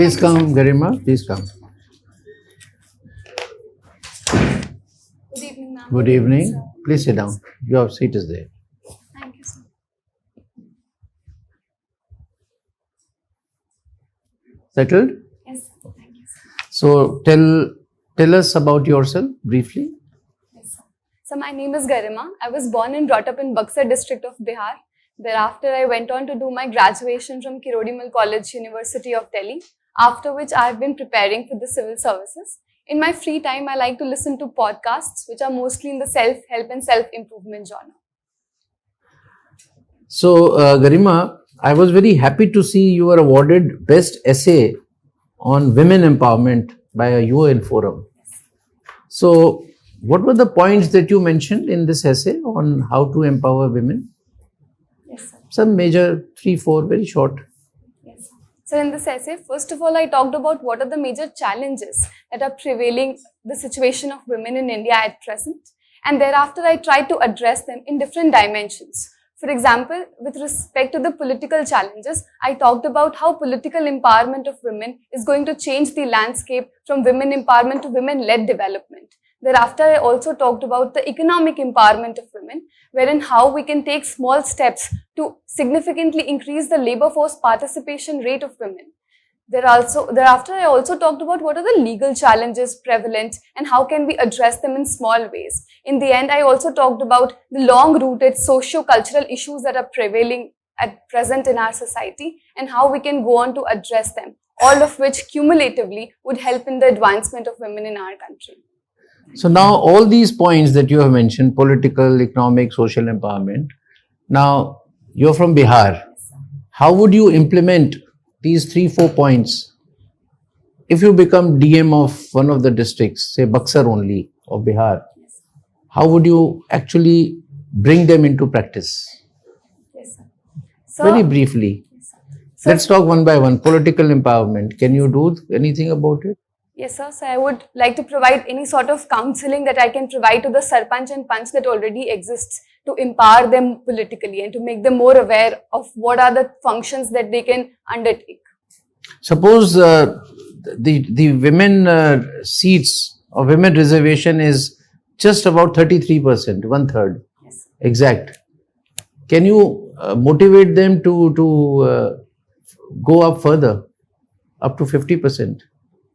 Please come, Garima. Please come. Good evening, ma'am. Good evening. Please sit down. Your seat is there. Thank you, sir. Settled? Yes, sir. Thank you, sir. So tell us about yourself briefly. Yes, sir. So my name is Garima. I was born and brought up in Buxar district of Bihar. Thereafter, I went on to do my graduation from Kirodimal College, University of Delhi, after which I have been preparing for the civil services. In my free time, I like to listen to podcasts, which are mostly in the self-help and self-improvement genre. So, Garima, I was very happy to see you were awarded Best Essay on Women Empowerment by a UN Forum. So, what were the points that you mentioned in this essay on how to empower women? Yes, sir. Some major, 3, 4, very short. Yes. So in this essay, first of all, I talked about what are the major challenges that are prevailing the situation of women in India at present. And thereafter, I tried to address them in different dimensions. For example, with respect to the political challenges, I talked about how political empowerment of women is going to change the landscape from women empowerment to women-led development. Thereafter, I also talked about the economic empowerment of women, wherein how we can take small steps to significantly increase the labor force participation rate of women. Thereafter, I also talked about what are the legal challenges prevalent and how can we address them in small ways. In the end, I also talked about the long-rooted socio-cultural issues that are prevailing at present in our society and how we can go on to address them, all of which cumulatively would help in the advancement of women in our country. So now all these points that you have mentioned, political, economic, social empowerment, now you're from Bihar. How would you implement these 3, 4 points if you become DM of one of the districts, say Buxar only of Bihar? How would you actually bring them into practice? Yes, sir. So, very briefly. Yes, sir. So, let's talk one by one. Political empowerment. Can you do anything about it? Yes, sir. So I would like to provide any sort of counseling that I can provide to the Sarpanch and Panch that already exists to empower them politically and to make them more aware of what are the functions that they can undertake. Suppose the women seats or women reservation is just about 33%, 1/3. Yes. Exact. Can you motivate them to go up further, up to 50%?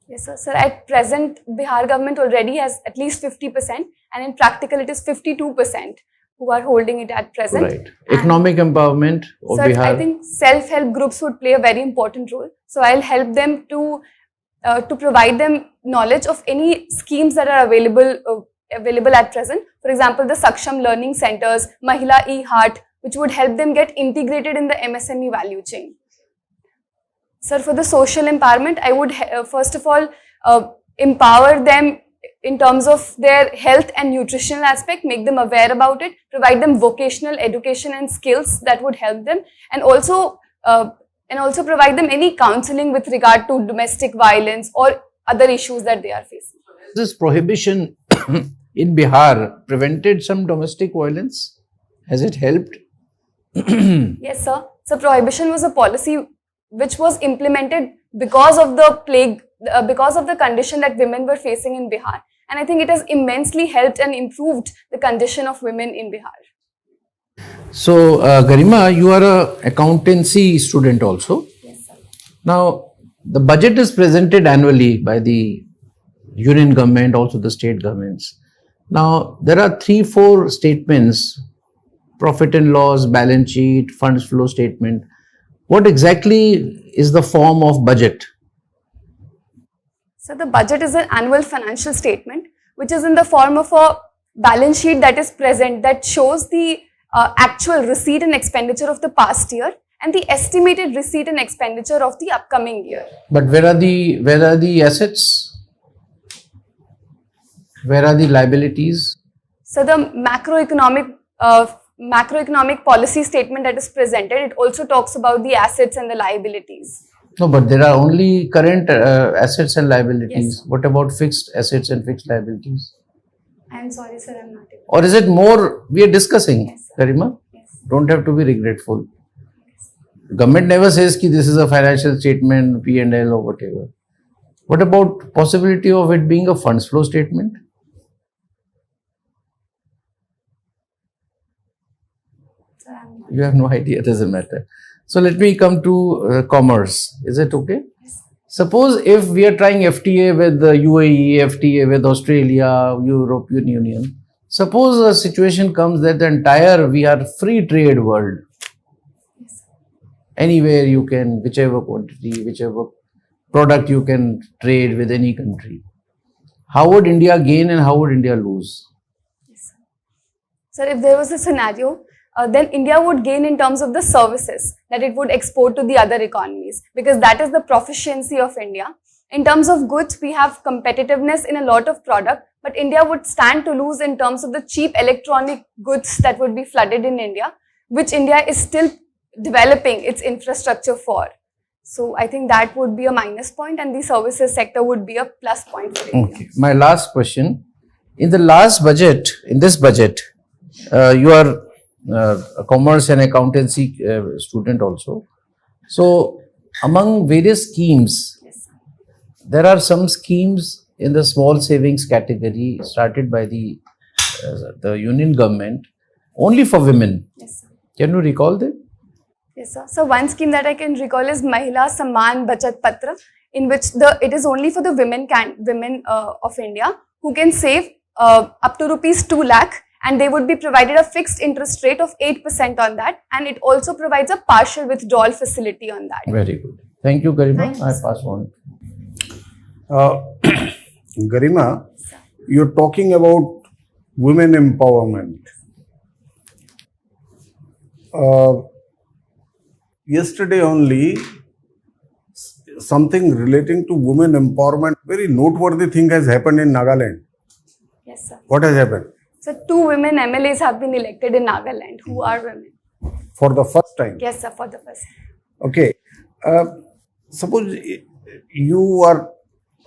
Yes, sir. Sir, at present, Bihar government already has at least 50%, and in practical, it is 52% who are holding it at present. Right. Economic empowerment of Sir, Bihar. I think self-help groups would play a very important role. So I'll help them to provide them knowledge of any schemes that are available at present. For example, the Saksham Learning Centers, Mahila E-Heart, which would help them get integrated in the MSME value chain. Sir, for the social empowerment, I would first of all empower them in terms of their health and nutritional aspect, make them aware about it, provide them vocational education and skills that would help them, and also provide them any counseling with regard to domestic violence or other issues that they are facing. This prohibition in Bihar prevented some domestic violence? Has it helped? Yes, sir. So prohibition was a policy which was implemented because of the plague, because of the condition that women were facing in Bihar. And I think it has immensely helped and improved the condition of women in Bihar. So, Garima, you are an accountancy student also. Yes, sir. Now, the budget is presented annually by the union government, also the state governments. Now, there are 3, 4 statements, profit and loss, balance sheet, funds flow statement. What exactly is the form of budget? So the budget is an annual financial statement, which is in the form of a balance sheet that is present, that shows the actual receipt and expenditure of the past year and the estimated receipt and expenditure of the upcoming year. But where are the assets? Where are the liabilities? So the macroeconomic policy statement that is presented, it also talks about the assets and the liabilities. No, but there are only current assets and liabilities. Yes. What about fixed assets and fixed liabilities? I am sorry, sir, I am not able. Or is it more we are discussing, Yes, sir. Garima? Yes. Don't have to be regretful. Yes. Government never says ki this is a financial statement, P&L or whatever. What about possibility of it being a funds flow statement? You have no idea, doesn't matter. So let me come to commerce. Is it okay? Suppose if we are trying FTA with the UAE, FTA with Australia, European Union. Suppose a situation comes that the entire, we are free trade world. Anywhere you can, whichever quantity, whichever product you can trade with any country. How would India gain and how would India lose? Yes, sir. Sir, if there was a scenario, then India would gain in terms of the services that it would export to the other economies, because that is the proficiency of India. In terms of goods, we have competitiveness in a lot of product, but India would stand to lose in terms of the cheap electronic goods that would be flooded in India, which India is still developing its infrastructure for. So I think that would be a minus point, and the services sector would be a plus point for India. Okay. My last question. In the last budget, in this budget, you are a commerce and accountancy student also. So among various schemes, Yes, there are some schemes in the small savings category started by the union government only for women. yes, sir. Can you recall them? Yes, sir. So one scheme that I can recall is Mahila Samman Bachat Patra, in which it is only for the women of India who can save up to rupees 2 lakh, and they would be provided a fixed interest rate of 8% on that, and it also provides a partial withdrawal facility on that. Very good. Thank you, Garima. Thank you, I sir. pass on. Garima, you're talking about women empowerment. Yesterday only, something relating to women empowerment, very noteworthy thing has happened in Nagaland. Yes, sir. What has happened? So 2 women MLAs have been elected in Nagaland who are women. For the first time. Yes, sir, for the first time. Okay. Suppose you are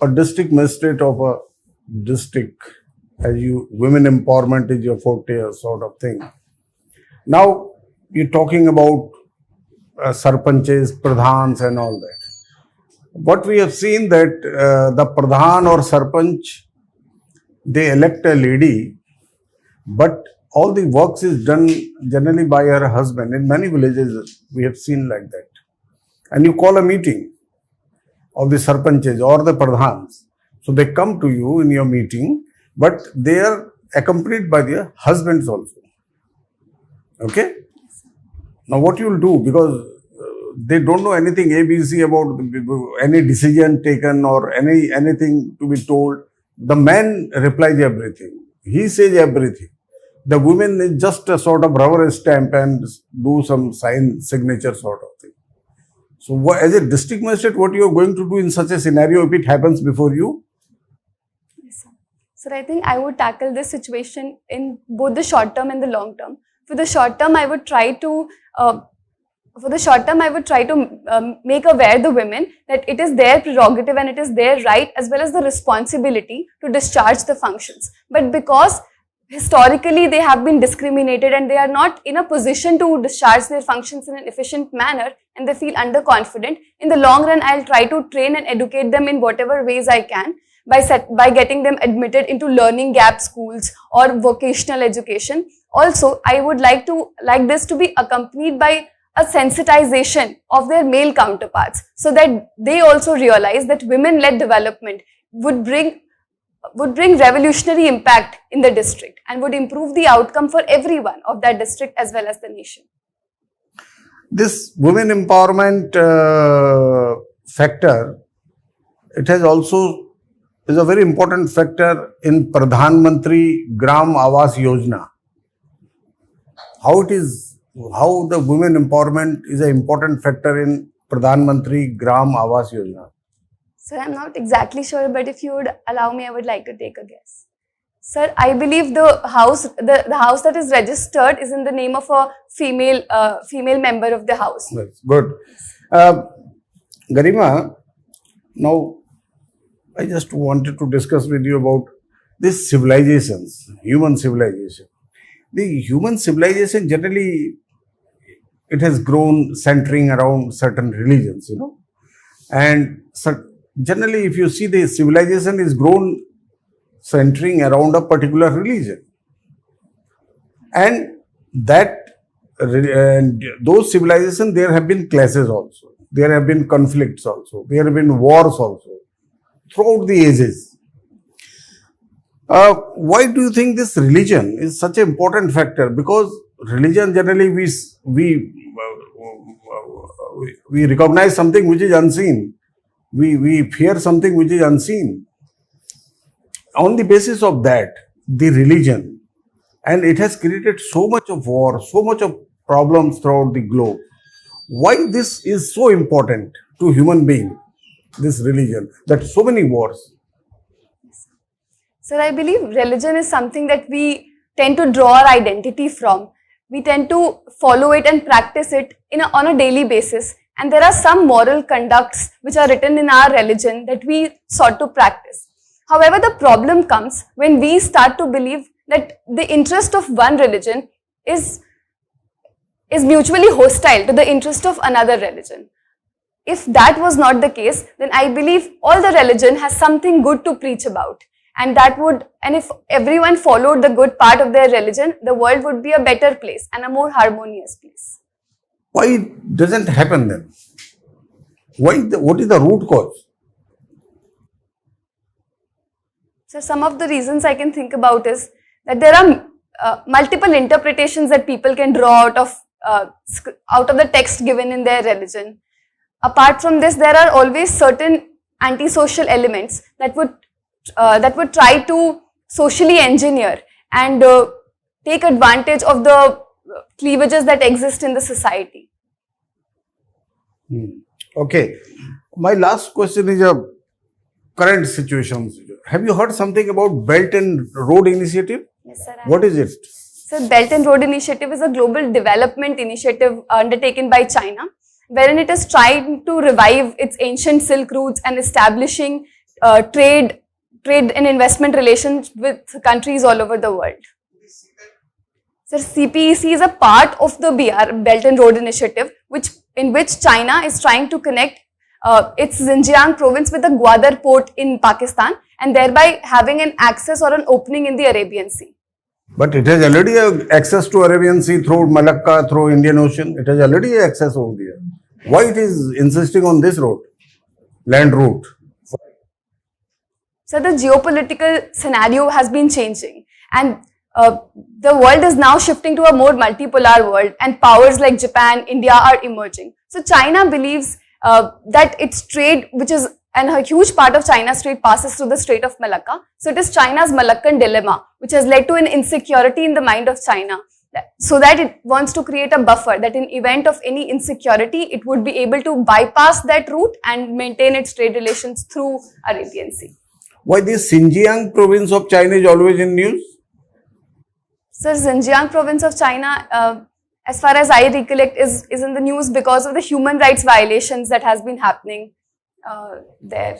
a district magistrate of a district, as you, women empowerment is your forte sort of thing. Now, you're talking about sarpanches, pradhans and all that. What we have seen that the pradhan or sarpanch, they elect a lady, but all the works is done generally by her husband. In many villages, we have seen like that. And you call a meeting of the sarpanches or the pradhans. So they come to you in your meeting, but they are accompanied by their husbands also. Okay? Now what you will do, because they don't know anything ABC about any decision taken or anything to be told. The man replies everything. He says everything. The woman is just a sort of rubber stamp and do some signature sort of thing. So as a district magistrate, what you are going to do in such a scenario if it happens before you? Yes, sir. So I think I would tackle this situation in both the short term and the long term. For the short term, I would try to make aware the women that it is their prerogative and it is their right as well as the responsibility to discharge the functions. But because historically they have been discriminated and they are not in a position to discharge their functions in an efficient manner and they feel underconfident, in the long run I'll try to train and educate them in whatever ways I can by getting them admitted into learning gap schools or vocational education. Also, I would like this to be accompanied by a sensitization of their male counterparts so that they also realize that women-led development would bring revolutionary impact in the district and would improve the outcome for everyone of that district as well as the nation. This women empowerment factor, it has also is a very important factor in Pradhan Mantri Gram Awas Yojana. How the women empowerment is an important factor in Pradhan Mantri Gram Awas Yojana? Sir, I'm not exactly sure, but if you would allow me, I would like to take a guess. Sir, I believe the house that is registered is in the name of a female member of the house. That's good. Garima, now I just wanted to discuss with you about these civilizations, human civilization. The human civilization generally it has grown centering around certain religions, you know. And generally, if you see, the civilization is grown centering around a particular religion. And those civilizations, there have been clashes also. There have been conflicts also. There have been wars also throughout the ages. Why do you think this religion is such an important factor? Because religion, generally we recognize something which is unseen. We fear something which is unseen. On the basis of that, the religion, and it has created so much of war, so much of problems throughout the globe. Why this is so important to human being, this religion, that so many wars? Sir, I believe religion is something that we tend to draw our identity from. We tend to follow it and practice it on a daily basis. And there are some moral conducts which are written in our religion that we sought to practice. However, the problem comes when we start to believe that the interest of one religion is mutually hostile to the interest of another religion. If that was not the case, then I believe all the religion has something good to preach about. And if everyone followed the good part of their religion, the world would be a better place and a more harmonious place. Why it doesn't happen then? What is the root cause? So some of the reasons I can think about is that there are multiple interpretations that people can draw out of the text given in their religion. Apart from this, there are always certain antisocial elements that would try to socially engineer and take advantage of the cleavages that exist in the society. Okay. My last question is a current situation. Have you heard something about Belt and Road Initiative? Yes, sir. What is it? So, Belt and Road Initiative is a global development initiative undertaken by China, wherein it is trying to revive its ancient Silk routes and establishing trade and investment relations with countries all over the world. So, CPEC is a part of the Belt and Road Initiative, in which China is trying to connect its Xinjiang province with the Gwadar port in Pakistan, and thereby having an access or an opening in the Arabian Sea. But it has already access to Arabian Sea through Malacca, through Indian Ocean. It has already access over there. Why it is insisting on this route, land route? So the geopolitical scenario has been changing, and the world is now shifting to a more multipolar world, and powers like Japan, India are emerging. So China believes that its trade, and a huge part of China's trade passes through the Strait of Malacca. So it is China's Malaccan dilemma, which has led to an insecurity in the mind of China, so that it wants to create a buffer that in event of any insecurity, it would be able to bypass that route and maintain its trade relations through Arabian Sea. Why this Xinjiang province of China is always in news? Sir, Xinjiang province of China, as far as I recollect, is in the news because of the human rights violations that has been happening there.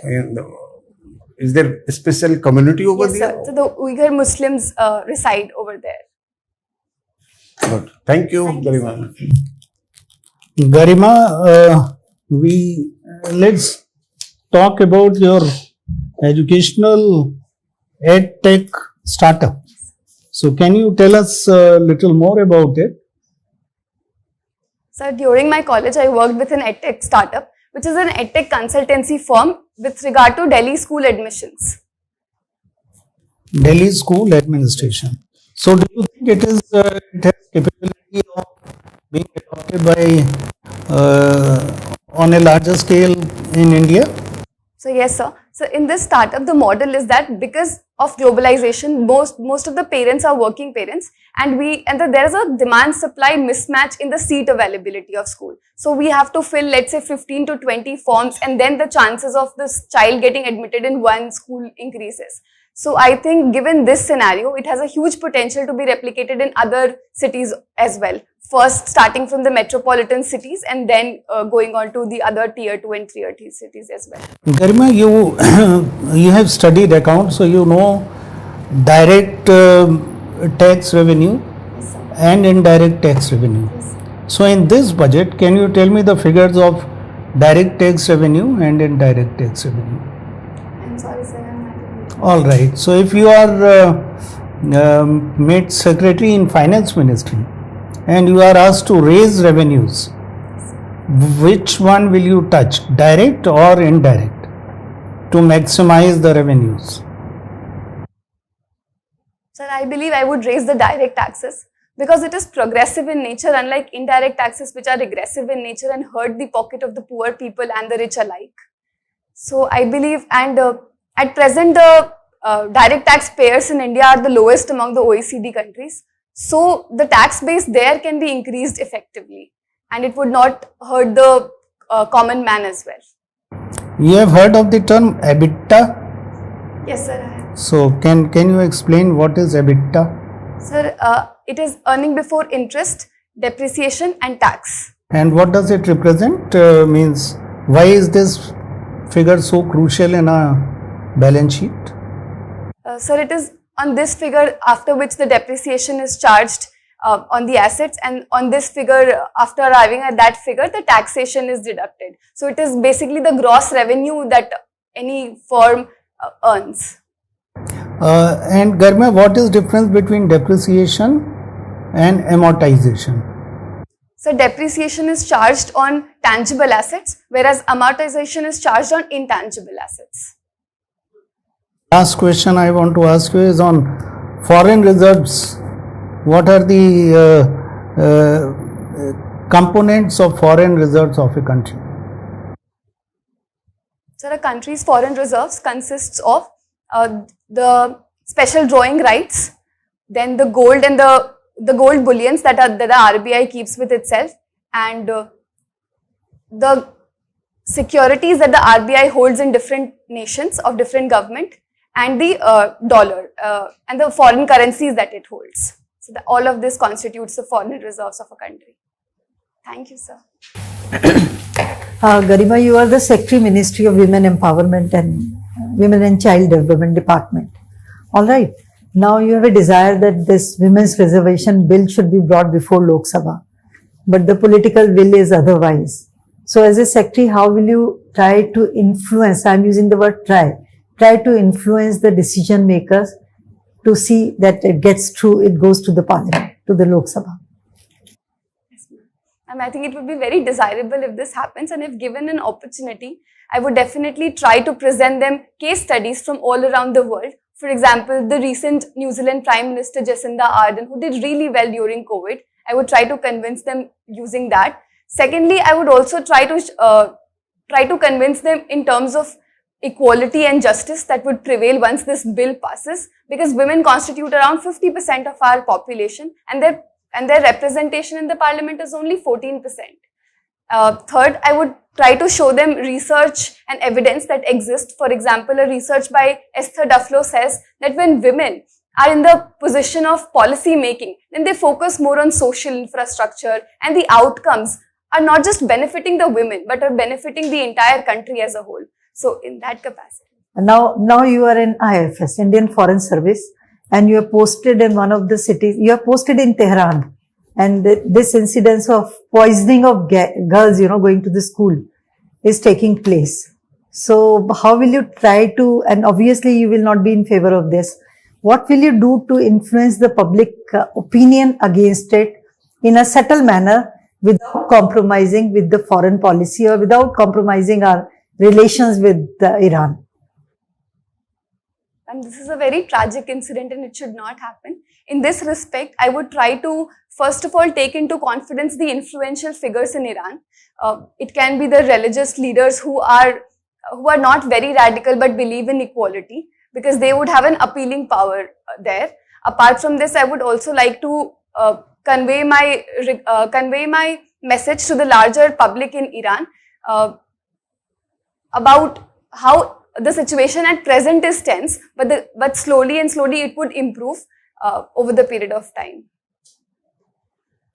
Is there a special community over there? Yes, sir. So the Uyghur Muslims reside over there. Good. Thank you very much. Garima, let's talk about your educational ed-tech startup. So can you tell us a little more about it? Sir, during my college, I worked with an edtech startup, which is an edtech consultancy firm with regard to Delhi school admissions. Delhi school administration. So do you think it has capability of being adopted by on a larger scale in India? So yes, sir. So in this startup, the model is that because of globalization, most of the parents are working parents, and there is a demand-supply mismatch in the seat availability of school. So we have to fill, let's say, 15 to 20 forms, and then the chances of this child getting admitted in one school increases. So I think given this scenario, it has a huge potential to be replicated in other cities as well. First starting from the metropolitan cities and then going on to the other tier 2 and tier 3 cities as well. Garima, you have studied accounts, so you know direct tax revenue and indirect tax revenue. So in this budget, can you tell me the figures of direct tax revenue and indirect tax revenue? I'm sorry, sir. I'm not able to. All right. So if you are made secretary in finance ministry and you are asked to raise revenues, which one will you touch, direct or indirect, to maximize the revenues? Sir, I believe I would raise the direct taxes because it is progressive in nature, unlike indirect taxes which are regressive in nature and hurt the pocket of the poor people and the rich alike. So I believe, and at present the direct taxpayers in India are the lowest among the OECD countries. So the tax base there can be increased effectively and it would not hurt the common man as well. You have heard of the term EBITDA? Yes, sir, I have. So can you explain what is EBITDA? Sir, it is earning before interest, depreciation and tax. And what does it represent? Means why is this figure so crucial in a balance sheet? Sir, it is on this figure after which the depreciation is charged on the assets, and on this figure, after arriving at that figure, the taxation is deducted. So it is basically the gross revenue that any firm earns. And Garma, what is difference between depreciation and amortization? So depreciation is charged on tangible assets, whereas amortization is charged on intangible assets. Last question I want to ask you is on foreign reserves. What are the components of foreign reserves of a country? So a country's foreign reserves consists of the special drawing rights, then the gold and the gold bullions that the RBI keeps with itself, and the securities that the RBI holds in different nations of different government, and the dollar and the foreign currencies that it holds. So all of this constitutes the foreign reserves of a country. Thank you, sir. Garima, you are the Secretary, Ministry of Women Empowerment and Women and Child Development Department. All right. Now you have a desire that this Women's Reservation Bill should be brought before Lok Sabha, but the political will is otherwise. So as a Secretary, how will you try to influence, I am using the word try to influence the decision makers to see that it gets through, it goes to the Parliament, to the Lok Sabha? Yes, ma'am. I think it would be very desirable if this happens, and if given an opportunity, I would definitely try to present them case studies from all around the world. For example, the recent New Zealand Prime Minister Jacinda Ardern, who did really well during COVID, I would try to convince them using that. Secondly, I would also try to convince them in terms of equality and justice that would prevail once this bill passes, because women constitute around 50% of our population, and their representation in the Parliament is only 14%. Third, I would try to show them research and evidence that exists. For example, a research by Esther Duflo says that when women are in the position of policy making, then they focus more on social infrastructure, and the outcomes are not just benefiting the women, but are benefiting the entire country as a whole. So in that capacity. Now you are in IFS, Indian Foreign Service, and you are posted in one of the cities, you are posted in Tehran, and this incidence of poisoning of girls, going to the school is taking place. So how will you try to, and obviously you will not be in favor of this, what will you do to influence the public opinion against it in a subtle manner without compromising with the foreign policy or without compromising our relations with Iran? And this is a very tragic incident and it should not happen. In this respect, I would try to first of all take into confidence the influential figures in Iran. It can be the religious leaders who are not very radical but believe in equality, because they would have an appealing power there. Apart from this, I would also like to convey my message to the larger public in Iran about how the situation at present is tense, but slowly it would improve over the period of time.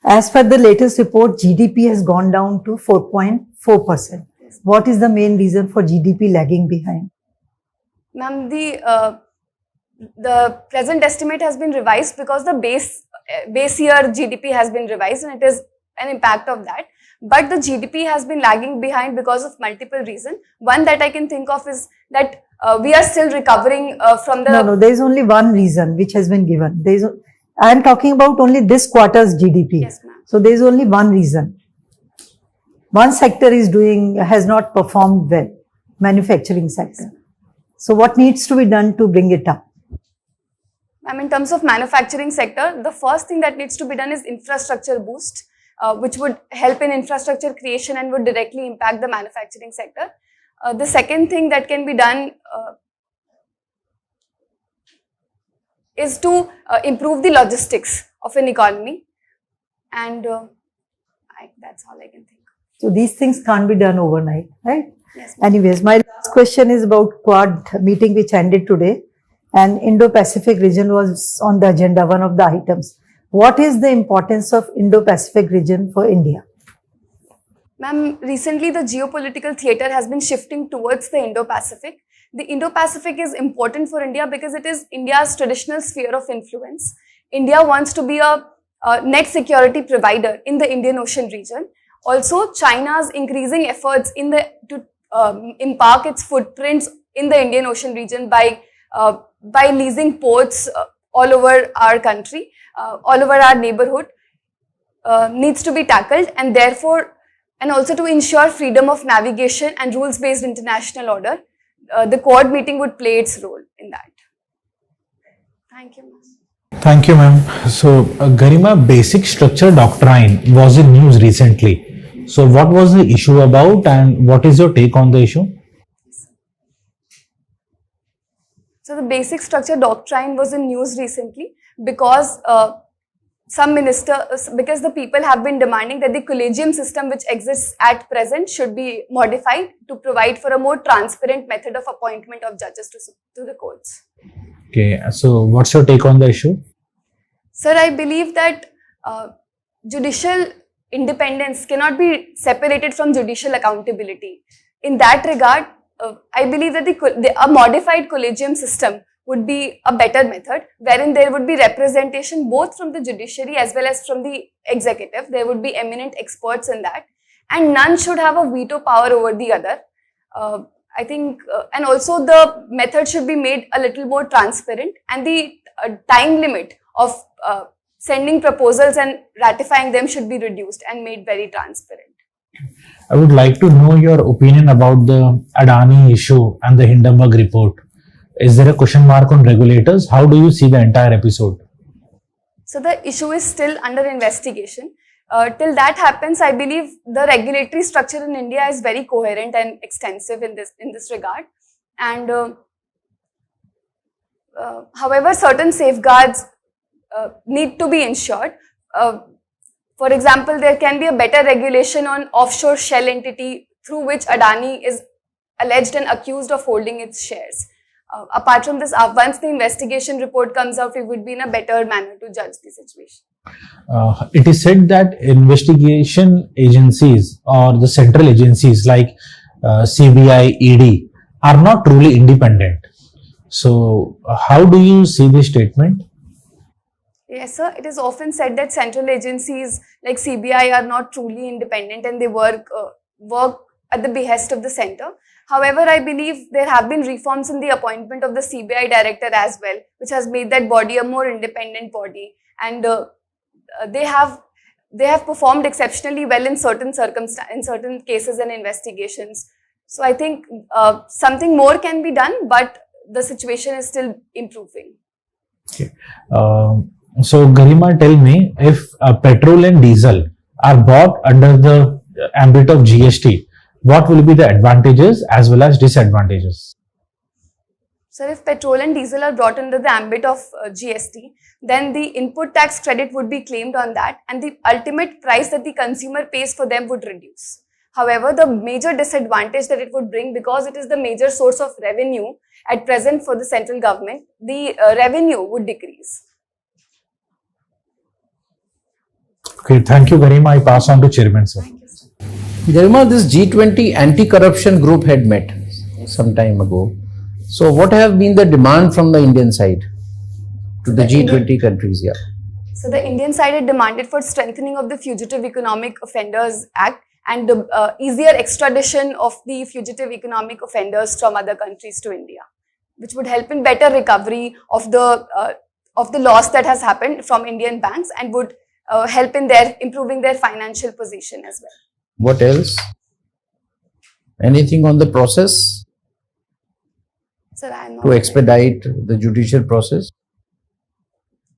As per the latest report, GDP has gone down to 4.4%. What is the main reason for GDP lagging behind? Ma'am, the present estimate has been revised because the base year GDP has been revised, and it is an impact of that. But the GDP has been lagging behind because of multiple reasons. One that I can think of is that we are still recovering from the... No, there is only one reason which has been given. I am talking about only this quarter's GDP. Yes, ma'am. So there is only one reason. One sector has not performed well, manufacturing sector. So what needs to be done to bring it up? In terms of manufacturing sector, the first thing that needs to be done is infrastructure boost, which would help in infrastructure creation and would directly impact the manufacturing sector. The second thing that can be done is to improve the logistics of an economy, and that's all I can think. So these things can't be done overnight, right? Yes. Anyways, my last question is about Quad meeting which ended today, and Indo-Pacific region was on the agenda, one of the items. What is the importance of Indo-Pacific region for India? Ma'am, recently the geopolitical theatre has been shifting towards the Indo-Pacific. The Indo-Pacific is important for India because it is India's traditional sphere of influence. India wants to be a net security provider in the Indian Ocean region. Also, China's increasing efforts to impart its footprints in the Indian Ocean region by leasing ports all over our country, all over our neighborhood, needs to be tackled, and therefore, and also to ensure freedom of navigation and rules-based international order, the Quad meeting would play its role in that. Thank you, ma'am. Thank you, ma'am. So, Garima, basic structure doctrine was in news recently. So, what was the issue about, and what is your take on the issue? So, the basic structure doctrine was in news recently because because the people have been demanding that the collegium system which exists at present should be modified to provide for a more transparent method of appointment of judges to the courts. Okay, so what's your take on the issue? Sir, I believe that judicial independence cannot be separated from judicial accountability. In that regard, I believe that a modified collegium system would be a better method, wherein there would be representation both from the judiciary as well as from the executive. There would be eminent experts in that, and none should have a veto power over the other. I think, and also the method should be made a little more transparent, and the time limit of sending proposals and ratifying them should be reduced and made very transparent. I would like to know your opinion about the Adani issue and the Hindenburg report. Is there a question mark on regulators? How do you see the entire episode? So the issue is still under investigation. Till that happens, I believe the regulatory structure in India is very coherent and extensive in this regard. And however, certain safeguards need to be ensured. For example, there can be a better regulation on offshore shell entity through which Adani is alleged and accused of holding its shares. Apart from this, once the investigation report comes out, we would be in a better manner to judge the situation. It is said that investigation agencies or the central agencies like CBI, ED are not truly independent. So, how do you see this statement? Yes, sir. It is often said that central agencies like CBI are not truly independent and they work at the behest of the center. However, I believe there have been reforms in the appointment of the CBI director as well, which has made that body a more independent body, and they have performed exceptionally well in certain cases and investigations. So I think something more can be done, but the situation is still improving. Okay. So Garima, tell me, if petrol and diesel are bought under the ambit of GST, what will be the advantages as well as disadvantages? So if petrol and diesel are brought under the ambit of GST, then the input tax credit would be claimed on that, and the ultimate price that the consumer pays for them would reduce. However, the major disadvantage that it would bring, because it is the major source of revenue at present for the central government, the revenue would decrease. Okay, thank you, Garima. I pass on to Chairman, sir. Thank you, sir. Garima, this G20 anti-corruption group had met some time ago. So what have been the demand from the Indian side to the G20 countries? Yeah. So the Indian side had demanded for strengthening of the Fugitive Economic Offenders Act and the easier extradition of the fugitive economic offenders from other countries to India, which would help in better recovery of the loss that has happened from Indian banks and would help in their improving their financial position as well. What else? Anything on the process Sir, I am not to expedite the judicial process?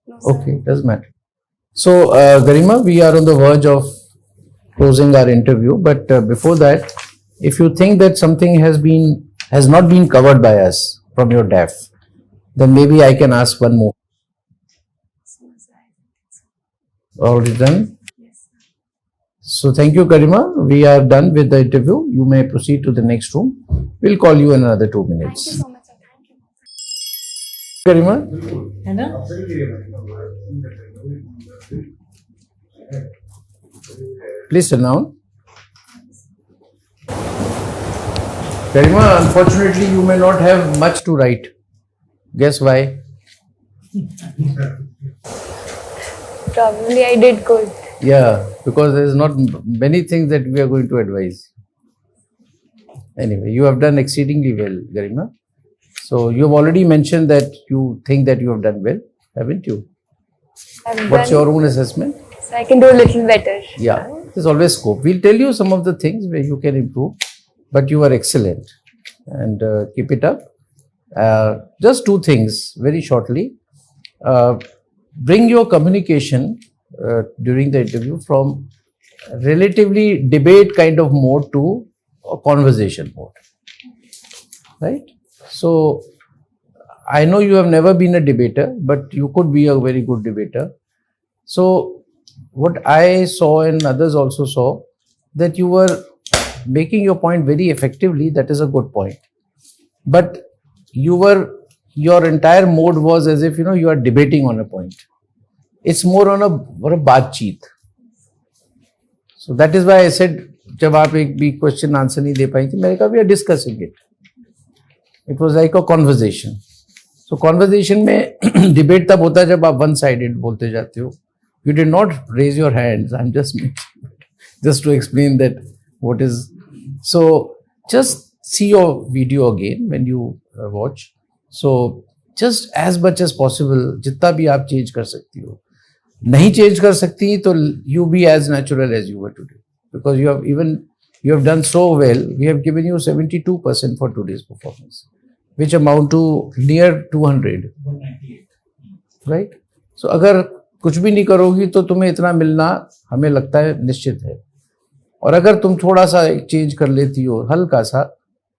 No, sir. Okay, doesn't matter. So, Garima, we are on the verge of closing our interview, but before that, if you think that something has not been covered by us from your DAF, then maybe I can ask one more. Already done? Yes. So thank you, Garima. We are done with the interview. You may proceed to the next room. We'll call you in another 2 Thank minutes. you so much, sir. Thank you. Garima, है ना? please sit down. Garima, unfortunately, you may not have much to write. Guess why? Probably I did good. Yeah, because there is not many things that we are going to advise. Anyway, you have done exceedingly well, Garima. So you have already mentioned that you think that you have done well, haven't you? What's your own assessment? So I can do a little better. Yeah, there's always scope. We'll tell you some of the things where you can improve, but you are excellent and keep it up. Just 2 things very shortly. Bring your communication during the interview from relatively debate kind of mode to a conversation mode, right? So I know you have never been a debater, but you could be a very good debater. So what I saw and others also saw, that you were making your point very effectively. That is a good point. But your entire mode was as if, you are debating on a point. It's more on a baatcheet. So that is why I said, जब आप एक भी question answer नहीं दे पाई थी, मैंने कहा we are discussing it. It was like a conversation. So conversation में debate तब होता है जब आप one sided बोलते जाते हो. You did not raise your hands. I'm just to explain that what is. So just see your video again when you watch. So just as much as possible, जितना भी आप change कर सकती हो. नहीं change कर सकती तो you be as natural as you were today, because you have done so well. We have given you 72% for today's performance, which amount to near 200, right? So अगर कुछ भी नहीं करोगी तो तुम्हें इतना मिलना हमें लगता है निश्चित है, और अगर तुम थोड़ा सा चेंज कर लेती हो हल्का सा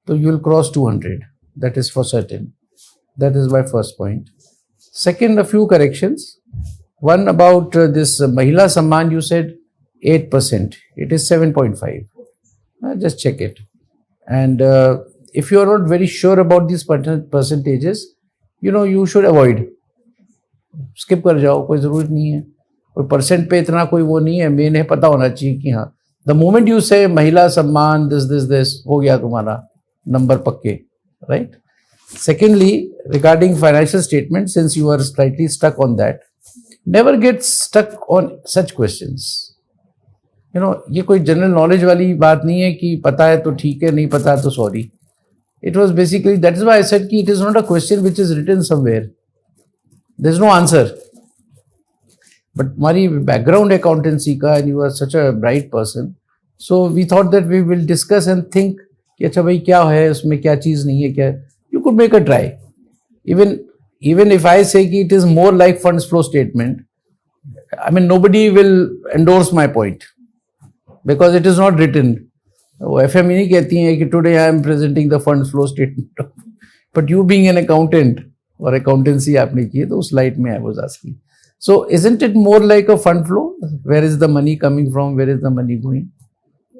तो you will cross 200. That is for certain. That is my first point. Second, a few corrections. One about this Mahila Samman, you said 8%. It is 7.5. Just check it. And if you are not very sure about these percentages, you should avoid. Skip कर जाओ, कोई ज़रूरत नहीं है. कोई percent पे इतना कोई वो नहीं है. मेन है पता होना चाहिए कि हाँ, the moment you say महिला सम्मान this हो गया तुम्हारा नंबर पक्के, right? Secondly, regarding financial statement, since you are slightly stuck on that, never get stuck on such questions. ये कोई जनरल नॉलेज वाली बात नहीं है कि पता है तो ठीक है, नहीं पता है तो sorry. It was basically, that is why I said कि it is not a question which is written somewhere. There is no answer. But हमारी background accountancy का, and you are such a bright person, so we thought that we will discuss and think कि अच्छा भाई क्या है उसमें, क्या चीज़ नहीं है, क्या. You could make a try. Even if I say कि it is more like funds flow statement, I mean nobody will endorse my point because it is not written. वो FME नहीं कहती हैं कि today I am presenting the funds flow statement. But you being an accountant और accountancy आपने की है तो उस slide में I was asking. So isn't it more like a fund flow? Where is the money coming from? Where is the money going?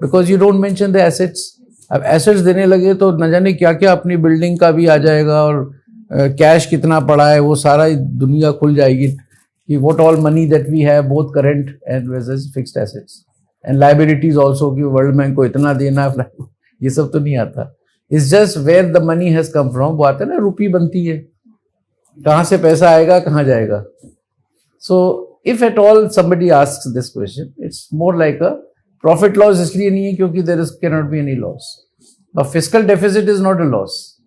Because you don't mention the assets. अब assets देने लगे तो न जाने क्या क्या अपनी बिल्डिंग का भी आ जाएगा, और कैश कितना पड़ा है वो सारा दुनिया खुल जाएगी कि what all money that we have, both current and versus fixed assets and liabilities also, कि वर्ल्ड बैंक को इतना देना, ये सब तो नहीं आता. It's just where the money has come from. वो आता है ना, रुपी बनती है, कहाँ से पैसा आएगा कहाँ जाएगा. So if at all somebody asks this question, it's more like a profit loss इसलिए नहीं है क्योंकि there cannot be any loss. A fiscal deficit is not a loss.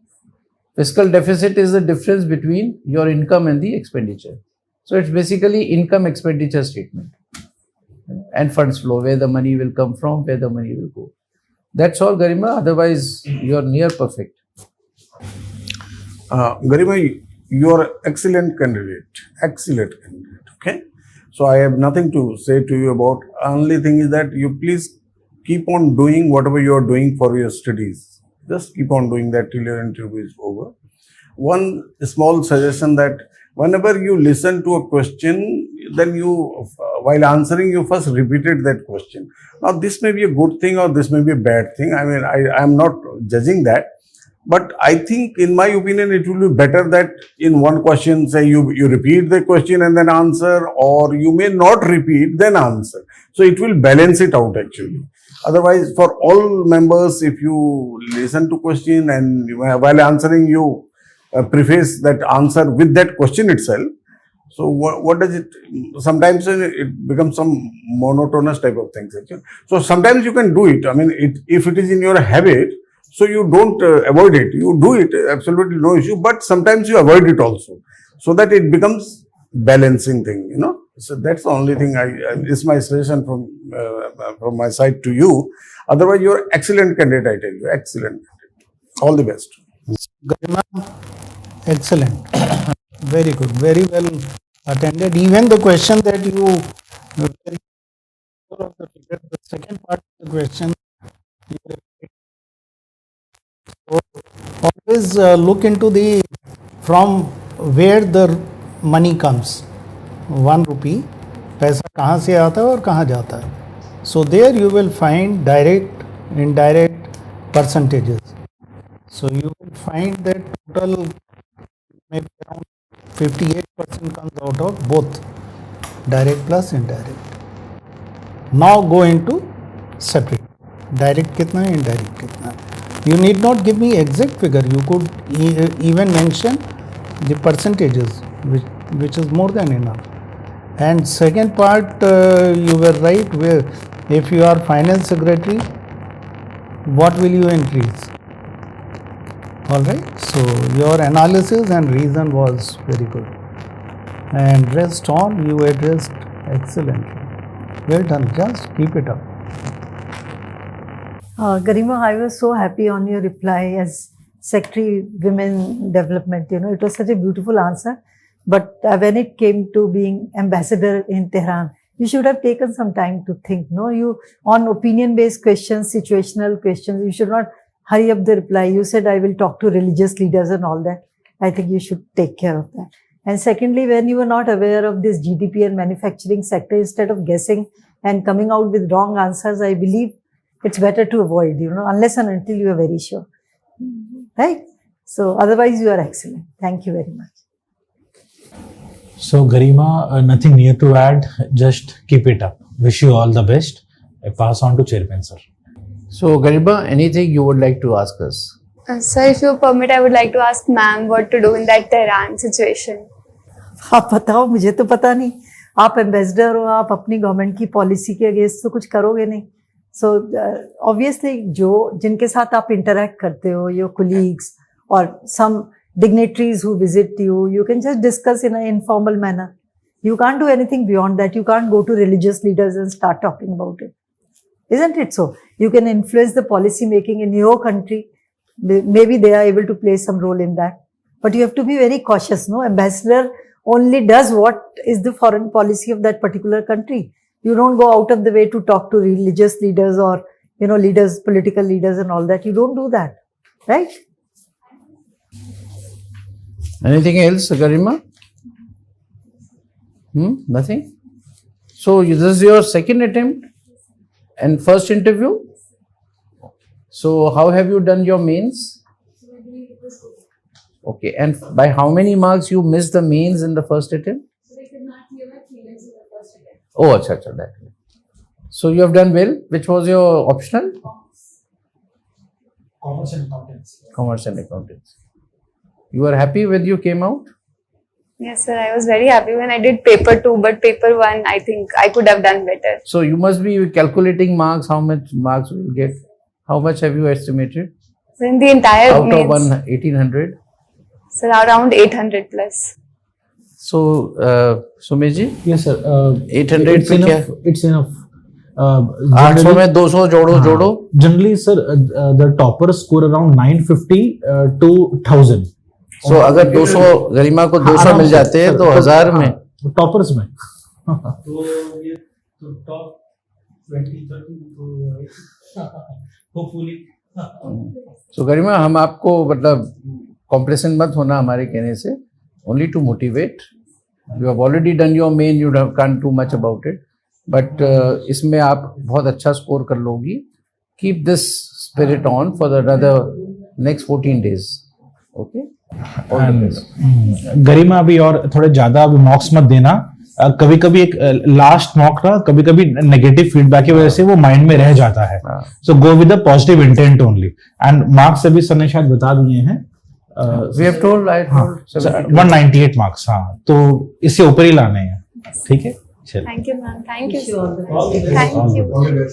Fiscal deficit is the difference between your income and the expenditure. So it's basically income expenditure statement and funds flow, where the money will come from, where the money will go. That's all, Garima. Otherwise, you're near perfect. Garima, you are excellent candidate. Excellent candidate. Okay. So I have nothing to say to you about. Only thing is that you please keep on doing whatever you are doing for your studies. Just keep on doing that till your interview is over. One small suggestion that whenever you listen to a question, then you, while answering, you first repeated that question. Now, this may be a good thing or this may be a bad thing. I mean, I am not judging that. But I think, in my opinion, it will be better that in one question, say you repeat the question and then answer, or you may not repeat, then answer. So, it will balance it out actually. Otherwise, for all members, if you listen to question and while answering, you preface that answer with that question itself. So, what does it, sometimes it becomes some monotonous type of things actually. So, sometimes you can do it. I mean, if it is in your habit, so you don't avoid it. You do it, absolutely no issue, but sometimes you avoid it also, so that it becomes balancing thing, you know. So that's the only thing is my suggestion from my side to you. Otherwise, you're excellent candidate, I tell you, excellent. All the best. Garima, excellent. Very good. Very well attended. Even the question that you, the second part of the question, always look into the, from where the money comes. 1 rupee, पैसा कहाँ से आता है और कहाँ जाता है. So there you will find direct, indirect percentages. So you will find that total maybe around 58% comes out of both direct plus indirect. Now go into separate. Direct कितना है, indirect कितना है. You need not give me exact figure. You could even mention the percentages, which is more than enough. And second part, you were right, where if you are finance secretary, what will you increase? Alright, so your analysis and reason was very good. And rest on, you addressed excellently. Well done, just keep it up. Garima, I was so happy on your reply as Secretary Women Development. You know, it was such a beautiful answer. But when it came to being ambassador in Tehran, you should have taken some time to think. No, you on opinion-based questions, situational questions, you should not hurry up the reply. You said, I will talk to religious leaders and all that. I think you should take care of that. And secondly, when you were not aware of this GDP and manufacturing sector, instead of guessing and coming out with wrong answers, I believe it's better to avoid, you know, unless and until you are very sure. Right? So, otherwise you are excellent. Thank you very much. So, Garima, nothing new to add. Just keep it up. Wish you all the best. I pass on to Chairman, sir. So, Garima, anything you would like to ask us? Sir, if you permit, I would like to ask ma'am what to do in that Tehran situation. आप बताओ, मुझे तो पता नहीं. आप ambassador हो, आप अपनी गवर्नमेंट की पॉलिसी के अगेंस्ट तो कुछ करोगे नहीं. So obviously, जिनके साथ आप interact करते हो, your colleagues or some dignitaries who visit you, you can just discuss in an informal manner. You can't do anything beyond that. You can't go to religious leaders and start talking about it. Isn't it so? You can influence the policy making in your country. Maybe they are able to play some role in that. But you have to be very cautious, no? Ambassador only does what is the foreign policy of that particular country. You don't go out of the way to talk to religious leaders or, you know, leaders, political leaders and all that. You don't do that, right? Anything else, Garima? Nothing? So, this is your second attempt and first interview? So, how have you done your mains? Okay, and by how many marks you missed the mains in the first attempt? Oh, acha, that. So you have done well. Which was your optional? Commerce and accountancy. Commerce and accountancy. You are happy when you came out? Yes, sir. I was very happy when I did paper 2, but paper 1, I think I could have done better. So you must be calculating marks, how much marks you will get. How much have you estimated? So in the entire Out of mains, 1800? so around 800 plus. So, Sumesh ji, Yes, sir. 800 it's पे क्या? enough. It's enough. 800 में 200 जोड़ो. Generally, sir, the toppers score around 950 to 1000. So अगर 200 गरिमा को 200 मिल जाते हैं तो 1000 में. टॉपर्स में. तो ये तो टॉप 20-30 तो होपफुली. So गरिमा, हम आपको मतलब कॉम्प्लेसेंट मत होना हमारे कहने से. Only to motivate. You have already done your main. You can't do much about it. But इसमें आप बहुत अच्छा स्कोर कर लोगी. Keep this spirit on for the another next 14 days. Okay. गरिमा अभी और थोड़े ज्यादा अभी मॉक्स मत देना. कभी कभी एक लास्ट मॉक ना कभी कभी नेगेटिव फीडबैक की वजह से वो माइंड में रह जाता है. So go with the positive intent only. And marks अभी सर ने शायद बता दिए हैं. We have told, I told 198 marks. हाँ, तो इससे ऊपर ही लाने हैं. ठीक है. Thank you, ma'am. Thank you. Wish you all the best. Thank you.